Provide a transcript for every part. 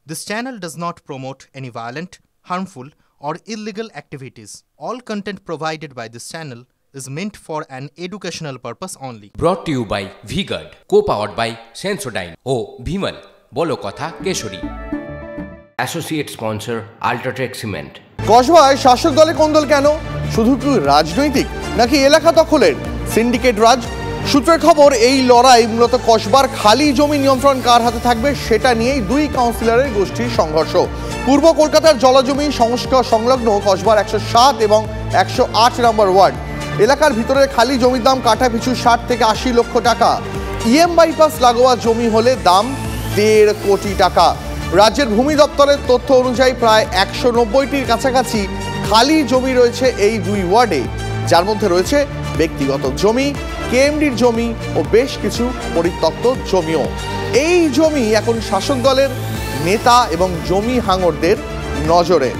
This channel does not promote any violent, harmful, or illegal activities. All content provided by this channel is meant for an educational purpose only. Brought to you by V-Guard, co-powered by Sensodyne ও Bhimal, বলো কথা Keshari. Associate sponsor Ultratech Cement। কসবায় শাসক দলে কোন্দল কেন? শুধু কি রাজনৈতিক নাকি এলাকা দখলের সিন্ডিকেট রাজ? সূত্রের খবর, এই লড়াই মূলত কসবার খালি জমি নিয়ন্ত্রণ কার হাতে থাকবে সেটা নিয়েই দুই কাউন্সিলরের গোষ্ঠীর সংঘর্ষ। পূর্ব কলকাতার জলজমি সংস্কার সংলগ্ন কসবার 107 এবং 108 নম্বর ওয়ার্ড এলাকার ভিতরে খালি জমির দাম কাঠা পিছু 60 থেকে 80 লক্ষ টাকা। ইএম বাইপাস লাগোয়া জমি হলে দাম 1.5 কোটি টাকা। রাজ্যের ভূমি দপ্তরের তথ্য অনুযায়ী প্রায় 190টির কাছাকাছি খালি জমি রয়েছে এই দুই ওয়ার্ডে, যার মধ্যে রয়েছে ব্যক্তিগত জমি, কেএমডির জমি ও বেশ কিছু পরিত্যক্ত জমিও। এই জমি এখন শাসক দলের নেতা এবং জমি হাঙরদের নজরে।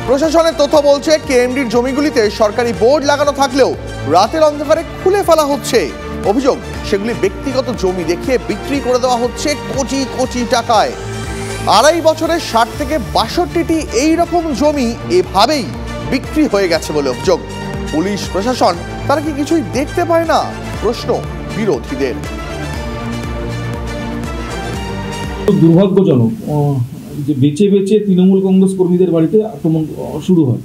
প্রশাসনের তথ্য বলছে, কেএমডির জমিগুলিতে সরকারি বোর্ড লাগানো থাকলেও রাতের অন্ধকারে খুলে ফেলা হচ্ছে। অভিযোগ, সেগুলি ব্যক্তিগত জমি দেখিয়ে বিক্রি করে দেওয়া হচ্ছে কোটি কোটি টাকায়। 2.5 বছরে 60 থেকে 62টি এইরকম জমি এভাবেই বিক্রি হয়ে গেছে বলে অভিযোগ। পুলিশ প্রশাসন তারা কি কিছুই দেখতে পায় না? প্রশ্ন বিরোধীদের। দুর্ভাগ্যজনক যে বেঁচে বেঁচে তৃণমূল কংগ্রেস কর্মীদের বাড়িতে আক্রমণ শুরু হয়,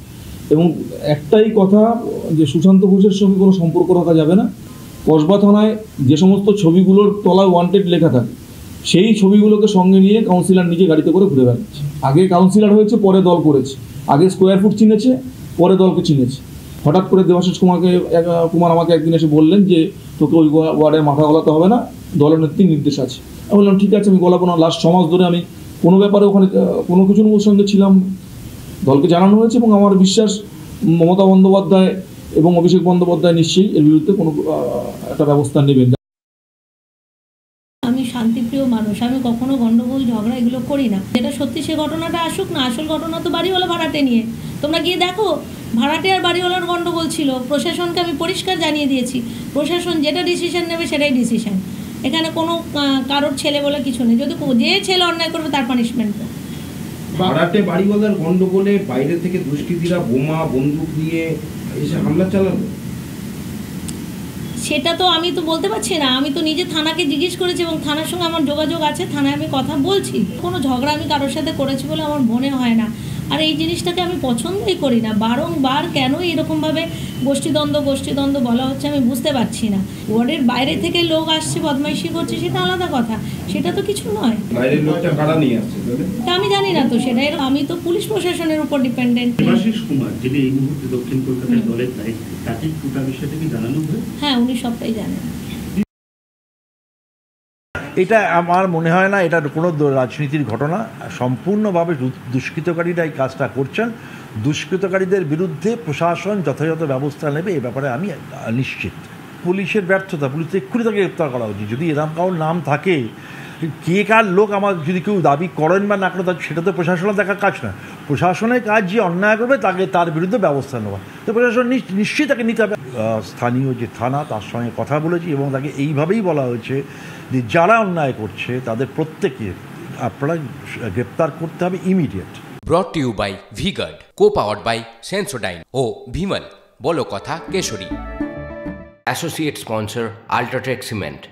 এবং একটাই কথা যে সুশান্ত ঘোষের সঙ্গে কোনো সম্পর্ক রাখা যাবে না। কসবা থানায় যে সমস্ত ছবিগুলোর তলায় ওয়ান্টেড লেখা থাকে, সেই ছবিগুলোকে সঙ্গে নিয়ে কাউন্সিলর নিজে গাড়িতে করে ঘুরে বেড়াচ্ছে। আগে কাউন্সিলর হয়েছে, পরে দল করেছে। আগে স্কোয়ার ফুট চিনেছে, পরে দলকে চিনেছে। হঠাৎ করে দেবাশিস কুমার আমাকে একদিন এসে বললেন যে তোকে ওই ওয়ার্ডে মাথা গলাতে হবে না, দলের নেত্রীর নির্দেশ আছে। আমি বললাম ঠিক আছে, আমি গলাবো না। লাস্ট 6 মাস ধরে আমি কোনো ব্যাপারে ওখানে কোনো কিছুর সঙ্গে ছিলাম। দলকে জানানো হয়েছে এবং আমার বিশ্বাস মমতা বন্দ্যোপাধ্যায় এবং অভিষেক বন্দ্যোপাধ্যায় নিশ্চয়ই এর বিরুদ্ধে কোনো একটা ব্যবস্থা নেবেন। আমি শান্তিপ্রিয় মানুষ, আমি কখনো গন্ডগোল ঝগড়া এগুলো করি না। যেটা সত্যি সে ঘটনাটা আসুক না। আসল ঘটনা তো বাড়িওয়ালা ভাড়াটে নিয়ে। তোমরা গিয়ে দেখো, ভাড়াটে আর বাড়িওয়ালার গন্ডগোল ছিল। প্রশাসনকে আমি পরিষ্কার জানিয়ে দিয়েছি, প্রশাসন যেটা ডিসিশন নেবে সেটাই ডিসিশন। এখানে কোনো কারোর ছেলে বলে কিছু নেই। যদি যে ছেলে অন্যায় করবে তার পানিশমেন্ট। ভাড়াটে বাড়িওয়ালার গন্ডগোলে বাইরে থেকে দুষ্কৃতীরা বোমা বন্দুক নিয়ে এসে হামলা চালালো, সেটা তো আমি তো বলতে পারছি না। আমি তো নিজে থানাকে জিজ্ঞেস করেছি এবং থানার সঙ্গে আমার যোগাযোগ আছে, থানায় আমি কথা বলছি। কোনো ঝগড়া আমি কারোর সাথে করেছি বলে আমার মনে হয় না। আর এই জিনিসটাকে আমি পছন্দই করি না। বারংবার কেন এরকমভাবে গোষ্ঠীদ্বন্দ্ব বলা হচ্ছে আমি বুঝতে পারছি না। ওয়ার্ডের বাইরে থেকে লোক আসছে, বদমাইশি করছে, সেটা আলাদা কথা, সেটা তো কিছু নয়। বাইরের লোকটা কারা নিয়ে আসছে আমি জানি না তো সেটা। আমি তো পুলিশ প্রশাসনের উপর ডিপেন্ডেন্ট। দেবাশিস কুমার যিনি এই মুহূর্তে দক্ষিণ কলকাতায় দলের দায়িত্বে, তাকে পুরো বিষয়টা কি জানানো হয়? হ্যাঁ, উনি সবটাই জানেন। এটা আমার মনে হয় না এটা কোনো রাজনীতির ঘটনা। সম্পূর্ণভাবে দুষ্কৃতকারীরা এই কাজটা করছেন। দুষ্কৃতকারীদের বিরুদ্ধে প্রশাসন যথাযথ ব্যবস্থা নেবে, এ ব্যাপারে আমি নিশ্চিত। পুলিশের ব্যর্থতা, পুলিশ এক্ষুনি তাকে গ্রেপ্তার করা উচিত। যদি এরকম কারোর নাম থাকে, কে কার লোক আমার যদি কেউ দাবি করেন বা না করেন, সেটা তো প্রশাসনের দেখার কাজ না। প্রশাসনের কাজ যে অন্যায় করবে তাকে তার বিরুদ্ধে ব্যবস্থা নেওয়া, তো প্রশাসন নিশ্চয়ই তাকে নিতে হবে। স্থানীয় যে থানা, তার সঙ্গে কথা বলেছি এবং তাকে এইভাবেই বলা হয়েছে যে যারা অন্যায় করছে তাদের প্রত্যেকে আপনারা গ্রেপ্তার করতে হবে immediate. Brought to you by V-Guard, co-powered by Sensodyne ও Bhimal, বলো কথা Keshari. Associate sponsor Ultratech Cement।